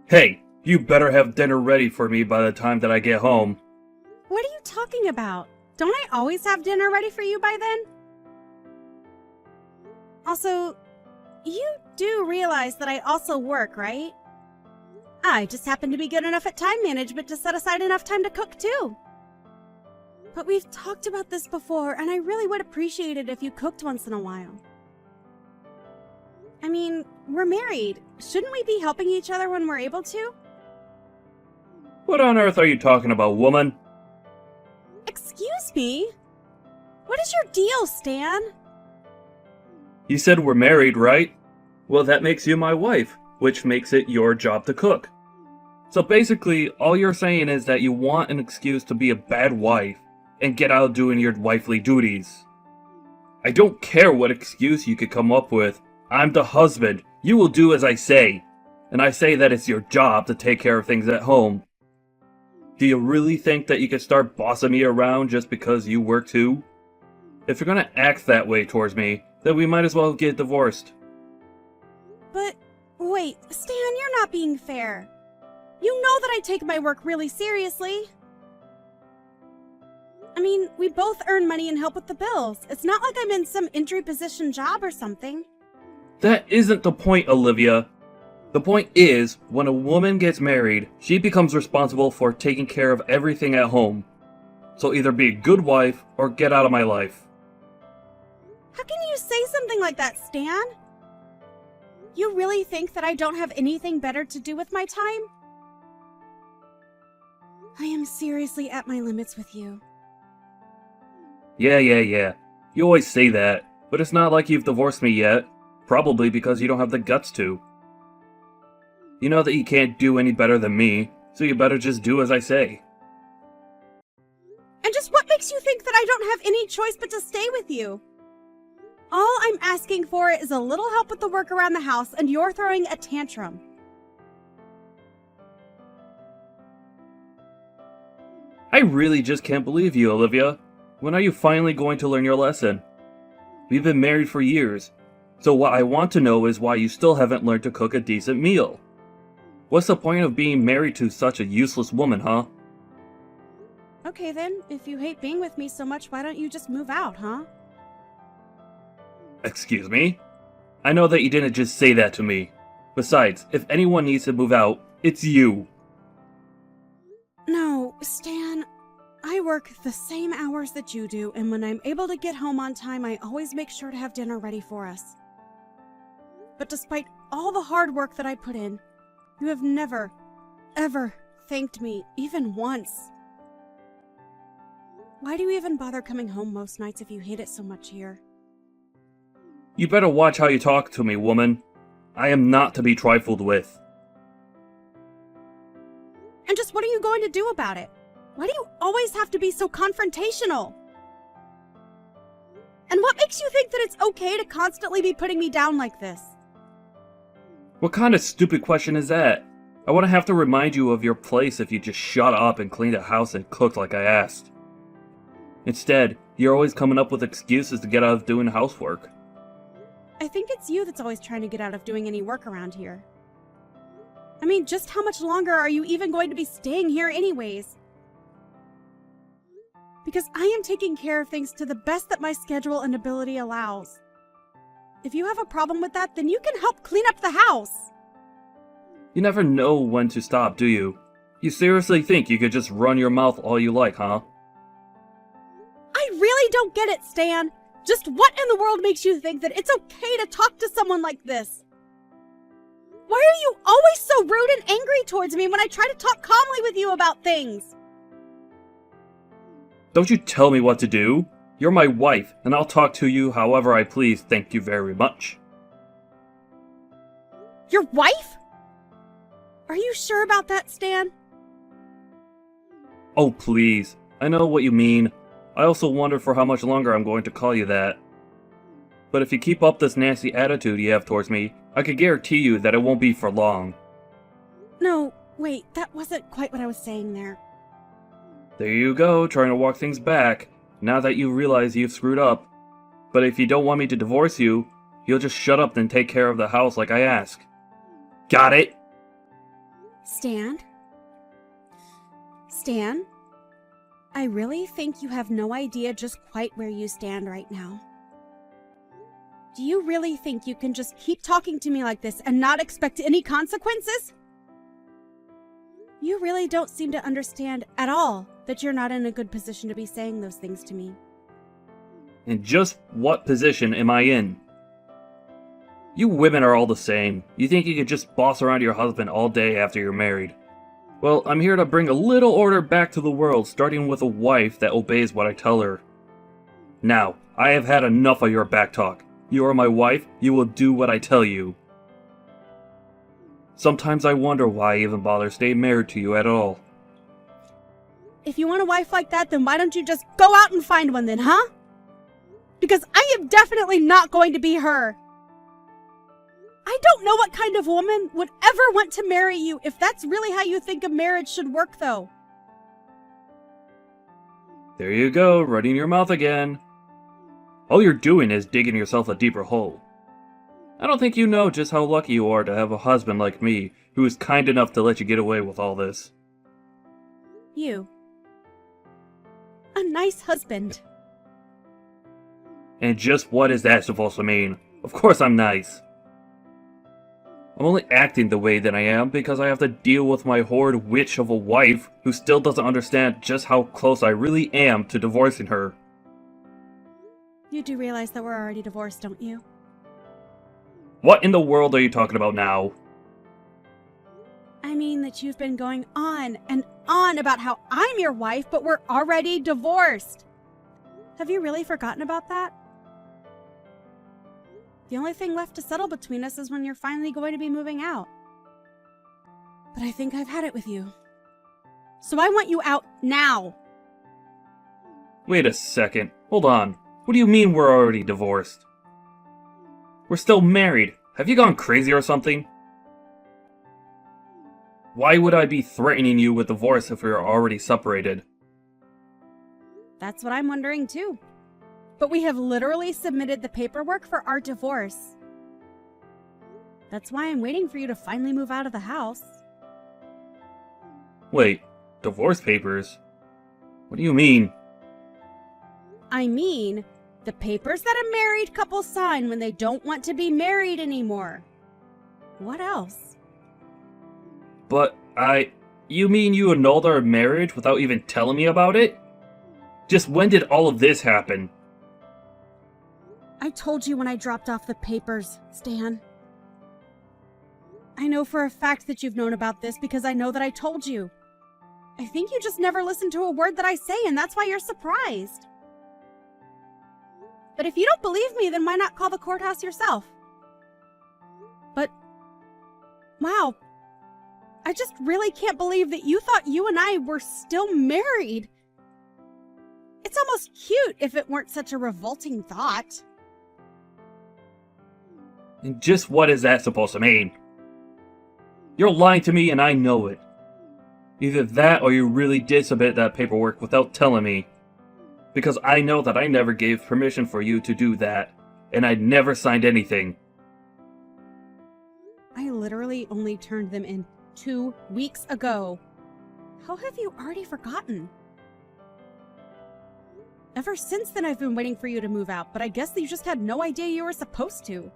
Hey, you better have dinner ready for me by the time that I get home. What are you talking about? Don't I always have dinner ready for you by then? Also, you do realize that I also work, right? I just happen to be good enough at time management to set aside enough time to cook too. But we've talked about this before, and I really would appreciate it if you cooked once in a while. I mean, we're married. Shouldn't we be helping each other when we're able to? What on earth are you talking about, woman? Excuse me? What is your deal, Stan? You said we're married, right? Well, that makes you my wife, which makes it your job to cook. So basically, all you're saying is that you want an excuse to be a bad wife and get out doing your wifely duties. I don't care what excuse you could come up with. I'm the husband. You will do as I say. And I say that it's your job to take care of things at home. Do you really think that you can start bossing me around just because you work too? If you're gonna act that way towards me, then we might as well get divorced. But, wait, Stan, you're not being fair. You know that I take my work really seriously. I mean, we both earn money and help with the bills. It's not like I'm in some entry position job or something. That isn't the point, Olivia. The point is, when a woman gets married, she becomes responsible for taking care of everything at home. So either be a good wife or get out of my life. How can you say something like that, Stan? You really think that I don't have anything better to do with my time? I am seriously at my limits with you. Yeah. You always say that, but it's not like you've divorced me yet. Probably because you don't have the guts to. You know that you can't do any better than me, so you better just do as I say. And just what makes you think that I don't have any choice but to stay with you? All I'm asking for is a little help with the work around the house, and you're throwing a tantrum. I really just can't believe you, Olivia. When are you finally going to learn your lesson? We've been married for years, so what I want to know is why you still haven't learned to cook a decent meal. What's the point of being married to such a useless woman, huh? Okay then, if you hate being with me so much, why don't you just move out, huh? Excuse me? I know that you didn't just say that to me. Besides, if anyone needs to move out, it's you. No, Stan. I work the same hours that you do, and when I'm able to get home on time, I always make sure to have dinner ready for us. But despite all the hard work that I put in, you have never, ever thanked me, even once. Why do you even bother coming home most nights if you hate it so much here? You better watch how you talk to me, woman. I am not to be trifled with. And just what are you going to do about it? Why do you always have to be so confrontational? And what makes you think that it's okay to constantly be putting me down like this? What kind of stupid question is that? I wouldn't have to remind you of your place if you just shut up and cleaned the house and cooked like I asked. Instead, you're always coming up with excuses to get out of doing housework. I think it's you that's always trying to get out of doing any work around here. I mean, just how much longer are you even going to be staying here anyways? Because I am taking care of things to the best that my schedule and ability allows. If you have a problem with that, then you can help clean up the house. You never know when to stop, do you? You seriously think you could just run your mouth all you like, huh? I really don't get it, Stan. Just what in the world makes you think that it's okay to talk to someone like this? Why are you always so rude and angry towards me when I try to talk calmly with you about things? Don't you tell me what to do. You're my wife, and I'll talk to you however I please, thank you very much. Your wife? Are you sure about that, Stan? Oh, please. I know what you mean. I also wonder for how much longer I'm going to call you that. But if you keep up this nasty attitude you have towards me, I can guarantee you that it won't be for long. No, wait, that wasn't quite what I was saying there. There you go, trying to walk things back, now that you realize you've screwed up. But if you don't want me to divorce you, you'll just shut up and take care of the house like I ask. Got it? Stan? Stan? I really think you have no idea just quite where you stand right now. Do you really think you can just keep talking to me like this and not expect any consequences? You really don't seem to understand at all that you're not in a good position to be saying those things to me. And just what position am I in? You women are all the same. You think you could just boss around your husband all day after you're married. Well, I'm here to bring a little order back to the world, starting with a wife that obeys what I tell her. Now, I have had enough of your backtalk. You are my wife, you will do what I tell you. Sometimes I wonder why I even bother staying married to you at all. If you want a wife like that, then why don't you just go out and find one then, huh? Because I am definitely not going to be her. I don't know what kind of woman would ever want to marry you if that's really how you think a marriage should work, though. There you go, running your mouth again. All you're doing is digging yourself a deeper hole. I don't think you know just how lucky you are to have a husband like me, who is kind enough to let you get away with all this. You. A nice husband. And just what is that supposed to mean? Of course I'm nice. I'm only acting the way that I am because I have to deal with my horrid witch of a wife who still doesn't understand just how close I really am to divorcing her. You do realize that we're already divorced, don't you? What in the world are you talking about now? I mean that you've been going on and on about how I'm your wife, but we're already divorced. Have you really forgotten about that? The only thing left to settle between us is when you're finally going to be moving out. But I think I've had it with you. So I want you out now. Wait a second. Hold on. What do you mean we're already divorced? We're still married. Have you gone crazy or something? Why would I be threatening you with divorce if we are already separated? That's what I'm wondering too. But we have literally submitted the paperwork for our divorce. That's why I'm waiting for you to finally move out of the house. Wait, divorce papers? What do you mean? I mean, the papers that a married couple sign when they don't want to be married anymore. What else? But you mean you annulled our marriage without even telling me about it? Just when did all of this happen? I told you when I dropped off the papers, Stan. I know for a fact that you've known about this because I know that I told you. I think you just never listen to a word that I say, and that's why you're surprised. But if you don't believe me, then why not call the courthouse yourself? But, wow, I just really can't believe that you thought you and I were still married. It's almost cute if it weren't such a revolting thought. And just what is that supposed to mean? You're lying to me and I know it. Either that or you really did submit that paperwork without telling me. Because I know that I never gave permission for you to do that, and I never signed anything. I literally only turned them in 2 weeks ago. How have you already forgotten? Ever since then I've been waiting for you to move out, but I guess you just had no idea you were supposed to.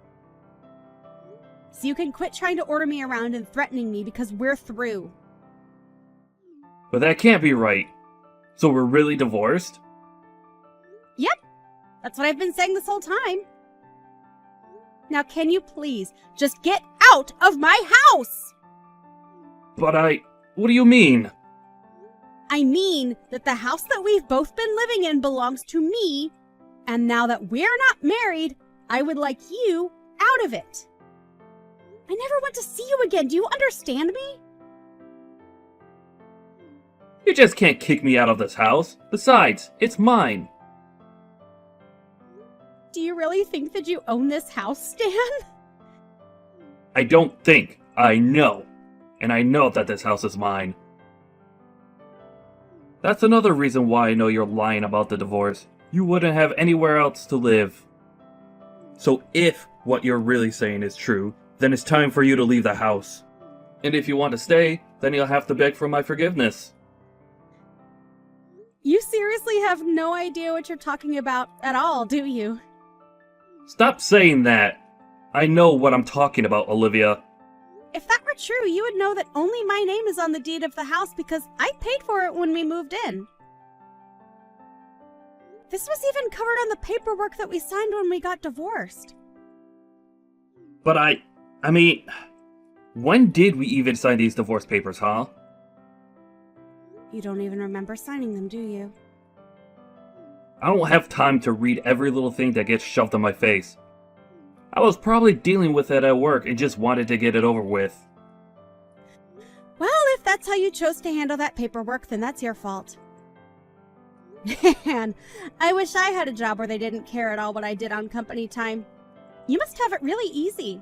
So you can quit trying to order me around and threatening me because we're through. But that can't be right. So we're really divorced? Yep, that's what I've been saying this whole time. Now can you please just get out of my house? But what do you mean? I mean that the house that we've both been living in belongs to me, and now that we're not married, I would like you out of it. I never want to see you again. Do you understand me? You just can't kick me out of this house. Besides, it's mine. Do you really think that you own this house, Stan? I don't think. I know. And I know that this house is mine. That's another reason why I know you're lying about the divorce. You wouldn't have anywhere else to live. So if what you're really saying is true, then it's time for you to leave the house. And if you want to stay, then you'll have to beg for my forgiveness. You seriously have no idea what you're talking about at all, do you? Stop saying that! I know what I'm talking about, Olivia. If that were true, you would know that only my name is on the deed of the house because I paid for it when we moved in. This was even covered on the paperwork that we signed when we got divorced. But I mean, when did we even sign these divorce papers, huh? You don't even remember signing them, do you? I don't have time to read every little thing that gets shoved in my face. I was probably dealing with it at work and just wanted to get it over with. Well, if that's how you chose to handle that paperwork, then that's your fault. Man, I wish I had a job where they didn't care at all what I did on company time. You must have it really easy.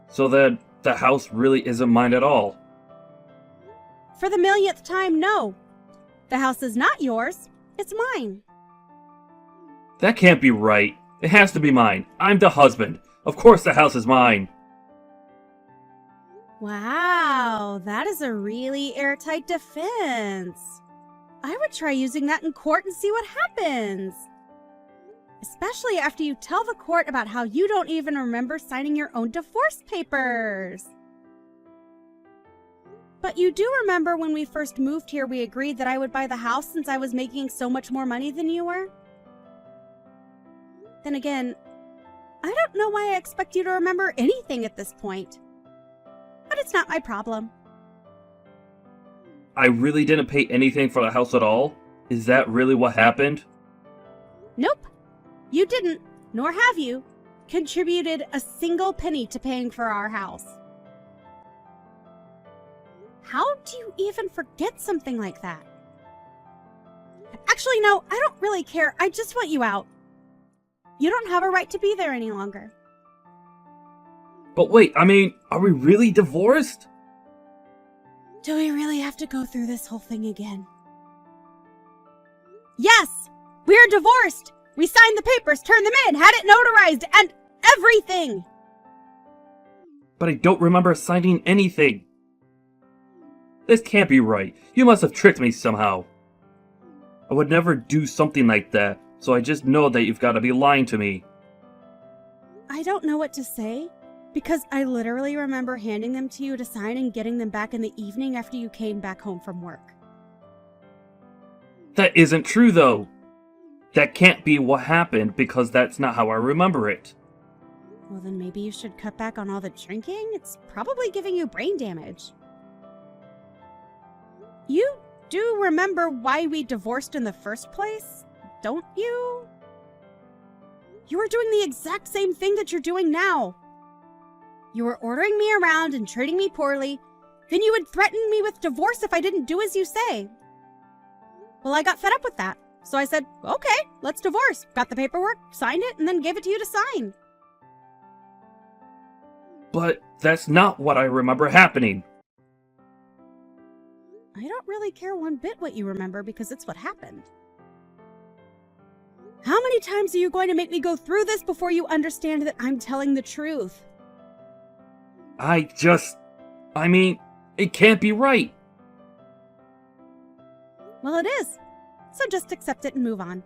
So that the house really isn't mine at all. For the millionth time, no. The house is not yours. It's mine. That can't be right. It has to be mine. I'm the husband. Of course the house is mine. Wow, that is a really airtight defense. I would try using that in court and see what happens. Especially after you tell the court about how you don't even remember signing your own divorce papers. But you do remember when we first moved here, we agreed that I would buy the house since I was making so much more money than you were? Then again, I don't know why I expect you to remember anything at this point. But it's not my problem. I really didn't pay anything for the house at all? Is that really what happened? Nope. You didn't, nor have you, contributed a single penny to paying for our house. How do you even forget something like that? Actually, no, I don't really care. I just want you out. You don't have a right to be there any longer. But wait, I mean, are we really divorced? Do we really have to go through this whole thing again? Yes! We're divorced! We signed the papers, turned them in, had it notarized, and everything! But I don't remember signing anything. This can't be right. You must have tricked me somehow. I would never do something like that, so I just know that you've got to be lying to me. I don't know what to say, because I literally remember handing them to you to sign and getting them back in the evening after you came back home from work. That isn't true, though. That can't be what happened, because that's not how I remember it. Well, then maybe you should cut back on all the drinking? It's probably giving you brain damage. You do remember why we divorced in the first place, don't you? You were doing the exact same thing that you're doing now. You were ordering me around and treating me poorly. Then you would threaten me with divorce if I didn't do as you say. Well, I got fed up with that. So I said, okay, let's divorce. Got the paperwork, signed it, and then gave it to you to sign. But that's not what I remember happening. I don't really care one bit what you remember because it's what happened. How many times are you going to make me go through this before you understand that I'm telling the truth? I mean, it can't be right. Well, it is. So just accept it and move on.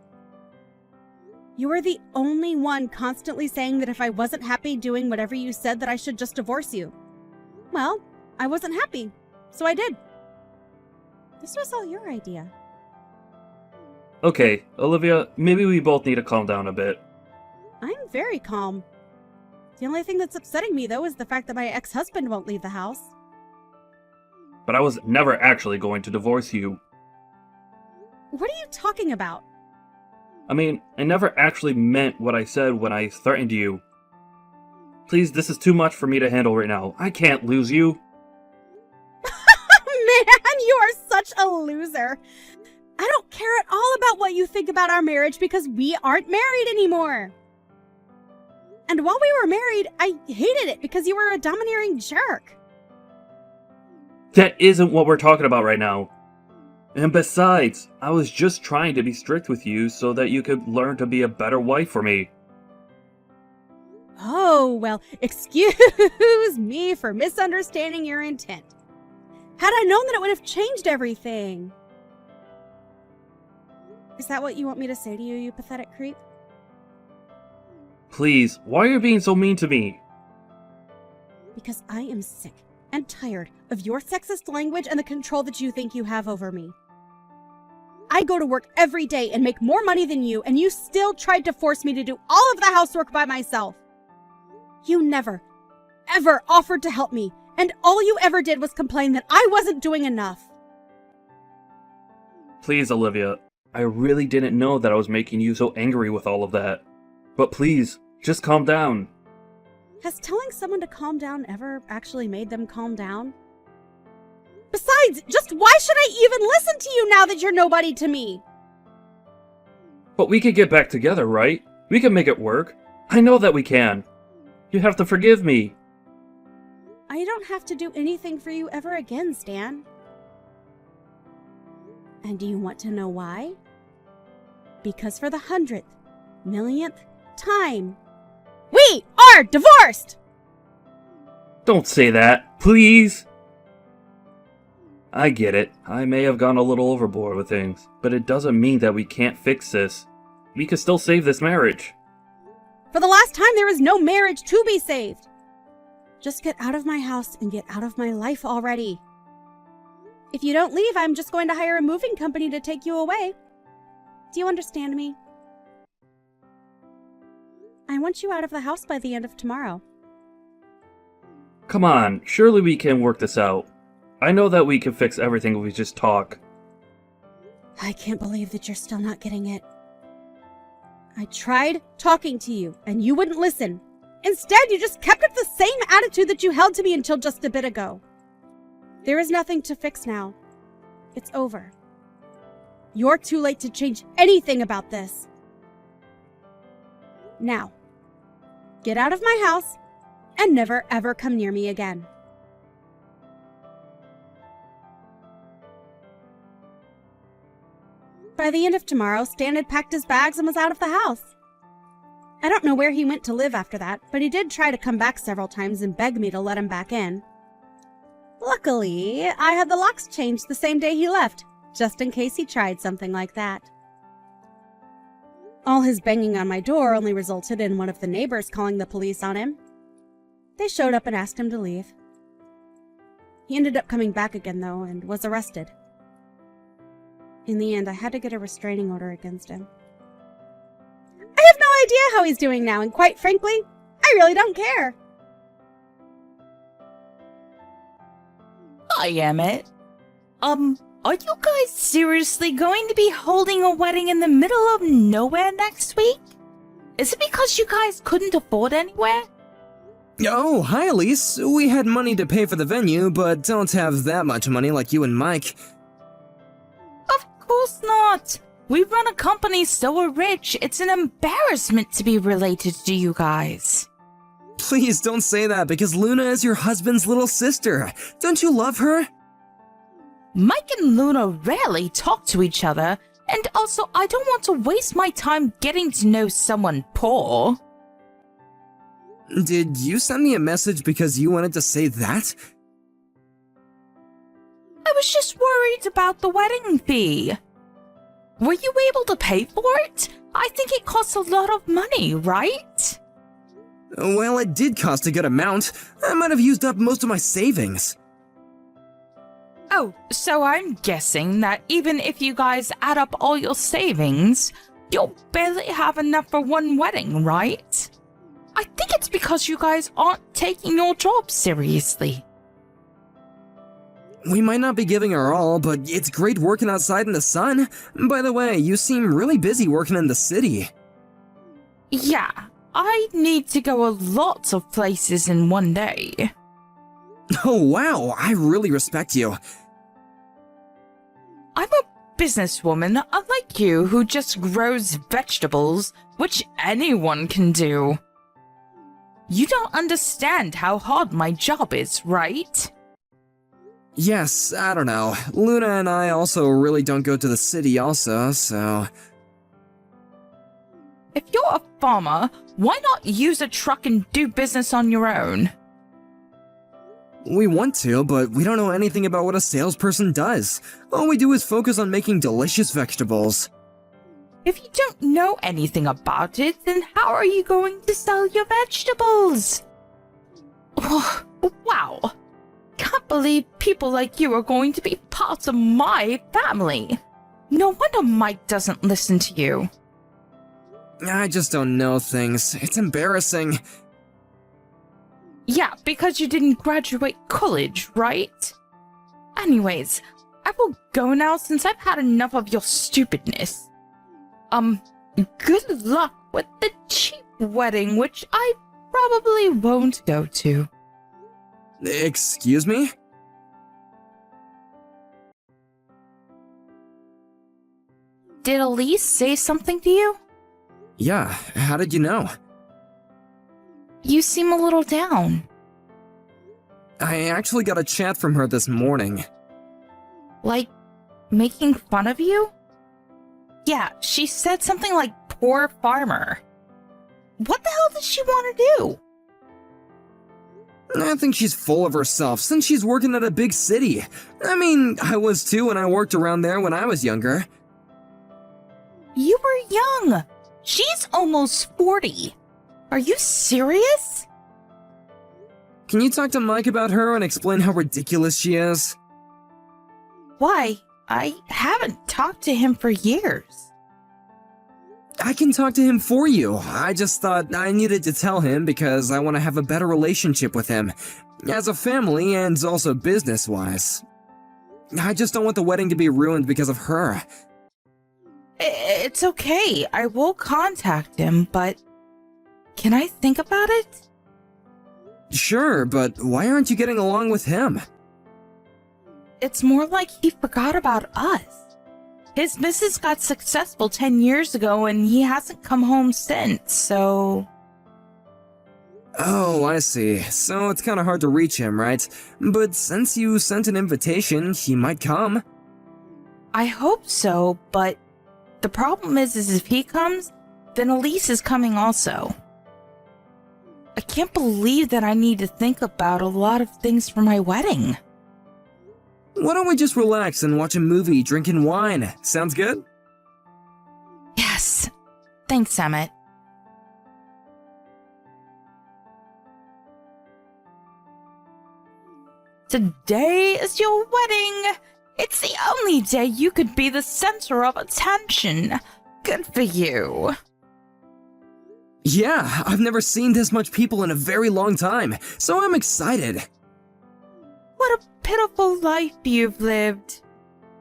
You were the only one constantly saying that if I wasn't happy doing whatever you said that I should just divorce you. Well, I wasn't happy, so I did. This was all your idea. Okay, Olivia, maybe we both need to calm down a bit. I'm very calm. The only thing that's upsetting me, though, is the fact that my ex-husband won't leave the house. But I was never actually going to divorce you. What are you talking about? I mean, I never actually meant what I said when I threatened you. Please, this is too much for me to handle right now. I can't lose you. Man, you are such a loser. I don't care at all about what you think about our marriage because we aren't married anymore. And while we were married, I hated it because you were a domineering jerk. That isn't what we're talking about right now. And besides, I was just trying to be strict with you so that you could learn to be a better wife for me. Oh, well, excuse me for misunderstanding your intent. Had I known that it would have changed everything. Is that what you want me to say to you, you pathetic creep? Please, why are you being so mean to me? Because I am sick and tired of your sexist language and the control that you think you have over me. I go to work every day and make more money than you, and you still tried to force me to do all of the housework by myself. You never, ever offered to help me, and all you ever did was complain that I wasn't doing enough. Please, Olivia, I really didn't know that I was making you so angry with all of that. But please, just calm down. Has telling someone to calm down ever actually made them calm down? Besides, just why should I even listen to you now that you're nobody to me? But we could get back together, right? We can make it work. I know that we can. You have to forgive me. I don't have to do anything for you ever again, Stan. And do you want to know why? Because for the 100th, millionth time, we are divorced! Don't say that, please. I get it. I may have gone a little overboard with things, but it doesn't mean that we can't fix this. We could still save this marriage. For the last time, there is no marriage to be saved. Just get out of my house and get out of my life already. If you don't leave, I'm just going to hire a moving company to take you away. Do you understand me? I want you out of the house by the end of tomorrow. Come on, surely we can work this out. I know that we can fix everything if we just talk. I can't believe that you're still not getting it. I tried talking to you, and you wouldn't listen. Instead, you just kept up the same attitude that you held to me until just a bit ago. There is nothing to fix now. It's over. You're too late to change anything about this. Now, get out of my house and never ever come near me again. By the end of tomorrow, Stan had packed his bags and was out of the house. I don't know where he went to live after that, but he did try to come back several times and beg me to let him back in. Luckily, I had the locks changed the same day he left, just in case he tried something like that. All his banging on my door only resulted in one of the neighbors calling the police on him. They showed up and asked him to leave. He ended up coming back again, though, and was arrested. In the end, I had to get a restraining order against him. I have no idea how he's doing now, and quite frankly, I really don't care. Hi, Emmett. Are you guys seriously going to be holding a wedding in the middle of nowhere next week? Is it because you guys couldn't afford anywhere? Oh, hi, Elise. We had money to pay for the venue, but don't have that much money like you and Mike. Of course not. We run a company so we're rich, it's an embarrassment to be related to you guys. Please don't say that, because Luna is your husband's little sister. Don't you love her? Mike and Luna rarely talk to each other, and also I don't want to waste my time getting to know someone poor. Did you send me a message because you wanted to say that? I was just worried about the wedding fee. Were you able to pay for it? I think it costs a lot of money, right? Well, it did cost a good amount. I might have used up most of my savings. Oh, so I'm guessing that even if you guys add up all your savings, you'll barely have enough for one wedding, right? I think it's because you guys aren't taking your job seriously. We might not be giving our all, but it's great working outside in the sun. By the way, you seem really busy working in the city. Yeah, I need to go a lot of places in one day. Oh wow, I really respect you. I'm a businesswoman, unlike you, who just grows vegetables, which anyone can do. You don't understand how hard my job is, right? Yes, I don't know. Luna and I also really don't go to the city also, so... If you're a farmer, why not use a truck and do business on your own? We want to, but we don't know anything about what a salesperson does. All we do is focus on making delicious vegetables. If you don't know anything about it, then how are you going to sell your vegetables? Oh, wow. Can't believe people like you are going to be part of my family. No wonder Mike doesn't listen to you. I just don't know things. It's embarrassing. Yeah, because you didn't graduate college, right? Anyways, I will go now since I've had enough of your stupidness. Good luck with the cheap wedding, which I probably won't go to. Excuse me? Did Elise say something to you? Yeah, how did you know? You seem a little down. I actually got a chat from her this morning. Like, making fun of you? Yeah, she said something like, poor farmer. What the hell does she want to do? I think she's full of herself since she's working at a big city. I mean, I was too when I worked around there when I was younger. You were young. She's almost 40. Are you serious? Can you talk to Mike about her and explain how ridiculous she is? Why? I haven't talked to him for years. I can talk to him for you. I just thought I needed to tell him because I want to have a better relationship with him. As a family and also business-wise. I just don't want the wedding to be ruined because of her. It's okay. I will contact him, but can I think about it? Sure, but why aren't you getting along with him? It's more like he forgot about us. His missus got successful 10 years ago and he hasn't come home since, so... Oh, I see. So it's kinda hard to reach him, right? But since you sent an invitation, he might come. I hope so, but the problem is if he comes, then Elise is coming also. I can't believe that I need to think about a lot of things for my wedding. Why don't we just relax and watch a movie drinking wine? Sounds good? Yes. Thanks, Emmett. Today is your wedding. It's the only day you could be the center of attention. Good for you. Yeah, I've never seen this much people in a very long time, so I'm excited. What a pitiful life you've lived.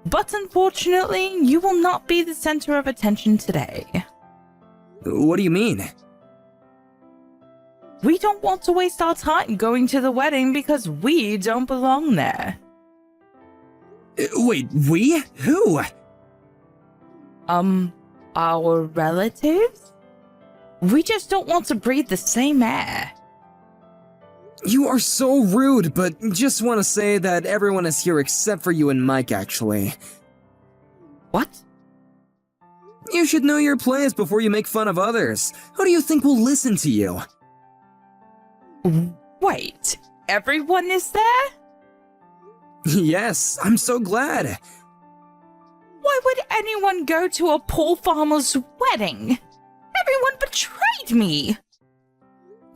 But unfortunately, you will not be the center of attention today. What do you mean? We don't want to waste our time going to the wedding because we don't belong there. Wait, we? Who? Our relatives? We just don't want to breathe the same air. You are so rude, but just want to say that everyone is here except for you and Mike, actually. What? You should know your place before you make fun of others. Who do you think will listen to you? Wait, everyone is there? Yes, I'm so glad. Why would anyone go to a poor farmer's wedding? Everyone betrayed me!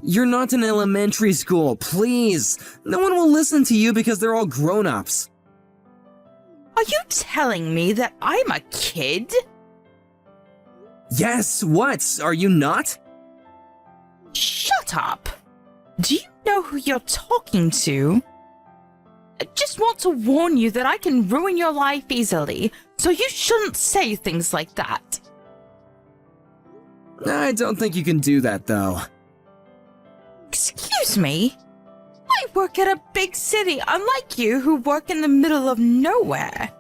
You're not in elementary school, please. No one will listen to you because they're all grown-ups. Are you telling me that I'm a kid? Yes, what? Are you not? Shut up! Do you know who you're talking to? I just want to warn you that I can ruin your life easily, so you shouldn't say things like that. I don't think you can do that, though. Excuse me? I work at a big city, unlike you who work in the middle of nowhere.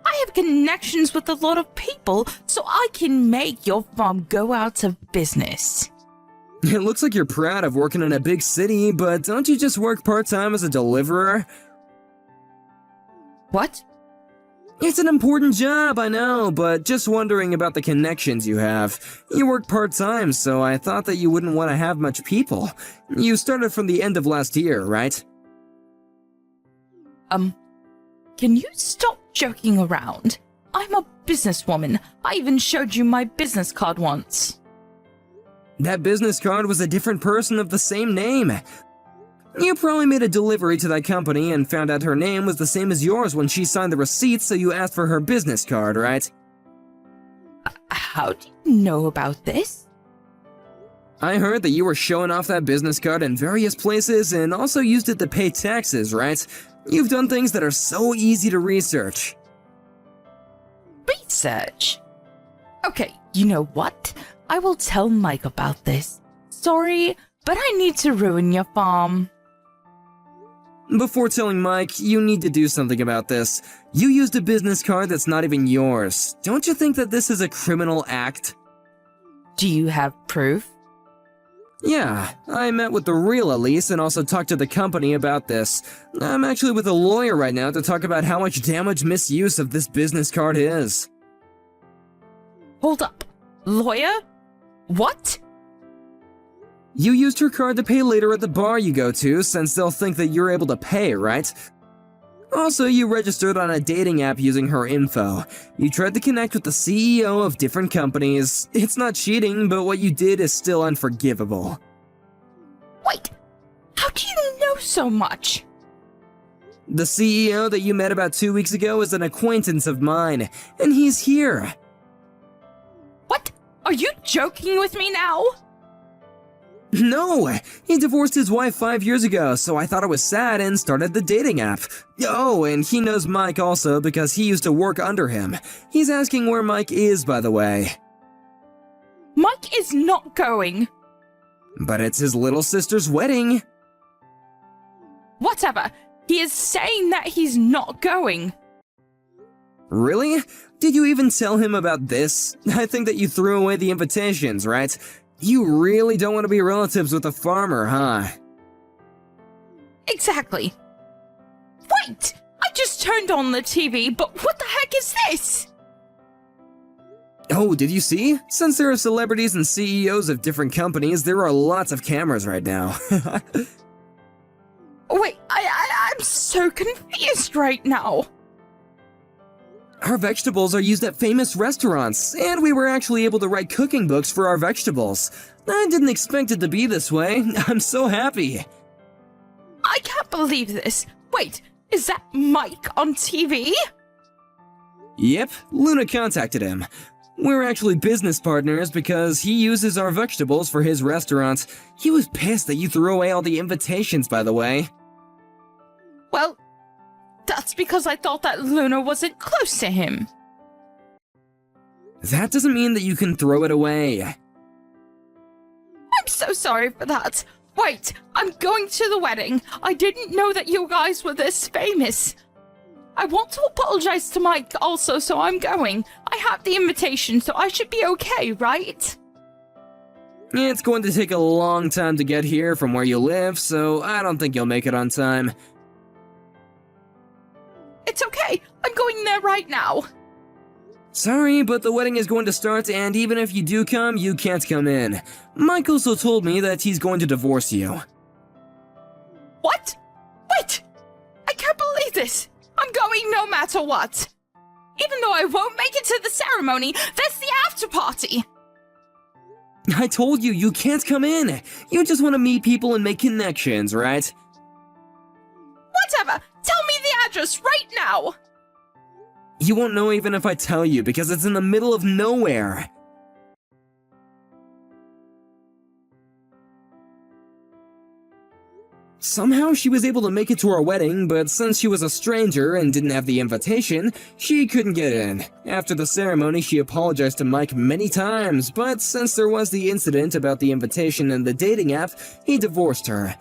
I have connections with a lot of people, so I can make your farm go out of business. It looks like you're proud of working in a big city, but don't you just work part-time as a deliverer? What? It's an important job, I know, but just wondering about the connections you have. You work part-time, so I thought that you wouldn't want to have much people. You started from the end of last year, right? Can you stop joking around? I'm a businesswoman. I even showed you my business card once. That business card was a different person of the same name. You probably made a delivery to that company and found out her name was the same as yours when she signed the receipt, so you asked for her business card, right? How do you know about this? I heard that you were showing off that business card in various places and also used it to pay taxes, right? You've done things that are so easy to research. Research? Okay, you know what? I will tell Mike about this. Sorry, but I need to ruin your farm. Before telling Mike, you need to do something about this. You used a business card that's not even yours. Don't you think that this is a criminal act? Do you have proof? Yeah, I met with the real Elise and also talked to the company about this. I'm actually with a lawyer right now to talk about how much damage misuse of this business card is. Hold up. Lawyer? What? You used her card to pay later at the bar you go to, since they'll think that you're able to pay, right? Also, you registered on a dating app using her info. You tried to connect with the CEO of different companies. It's not cheating, but what you did is still unforgivable. Wait, how do you know so much? The CEO that you met about 2 weeks ago is an acquaintance of mine, and he's here. What? Are you joking with me now? No, he divorced his wife 5 years ago, so I thought it was sad and started the dating app. Oh, and he knows Mike also because he used to work under him. He's asking where Mike is, by the way. Mike is not going. But it's his little sister's wedding. Whatever. He is saying that he's not going. Really? Did you even tell him about this? I think that you threw away the invitations, right? You really don't want to be relatives with a farmer, huh? Exactly. Wait! I just turned on the TV, but what the heck is this? Oh, did you see? Since there are celebrities and CEOs of different companies, there are lots of cameras right now. Wait, I'm so confused right now. Our vegetables are used at famous restaurants, and we were actually able to write cooking books for our vegetables. I didn't expect it to be this way. I'm so happy. I can't believe this. Wait, is that Mike on TV? Yep, Luna contacted him. We're actually business partners because he uses our vegetables for his restaurant. He was pissed that you threw away all the invitations, by the way. Well, that's because I thought that Luna wasn't close to him. That doesn't mean that you can throw it away. I'm so sorry for that. Wait, I'm going to the wedding. I didn't know that you guys were this famous. I want to apologize to Mike also, so I'm going. I have the invitation, so I should be okay, right? It's going to take a long time to get here from where you live, so I don't think you'll make it on time. It's okay. I'm going there right now. Sorry, but the wedding is going to start, and even if you do come, you can't come in. Mike also told me that he's going to divorce you. What? Wait! I can't believe this! I'm going no matter what! Even though I won't make it to the ceremony, there's the after party! I told you, you can't come in! You just want to meet people and make connections, right? Whatever! Tell me the address right now! You won't know even if I tell you, because it's in the middle of nowhere. Somehow she was able to make it to our wedding, but since she was a stranger and didn't have the invitation, she couldn't get in. After the ceremony, she apologized to Mike many times, but since there was the incident about the invitation and the dating app, he divorced her.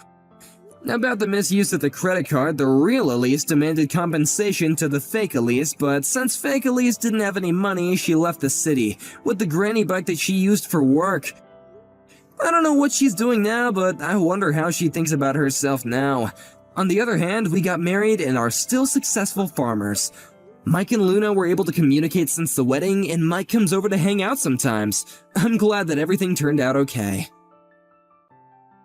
About the misuse of the credit card, the real Elise demanded compensation to the fake Elise, but since fake Elise didn't have any money, she left the city, with the granny bike that she used for work. I don't know what she's doing now, but I wonder how she thinks about herself now. On the other hand, we got married and are still successful farmers. Mike and Luna were able to communicate since the wedding, and Mike comes over to hang out sometimes. I'm glad that everything turned out okay.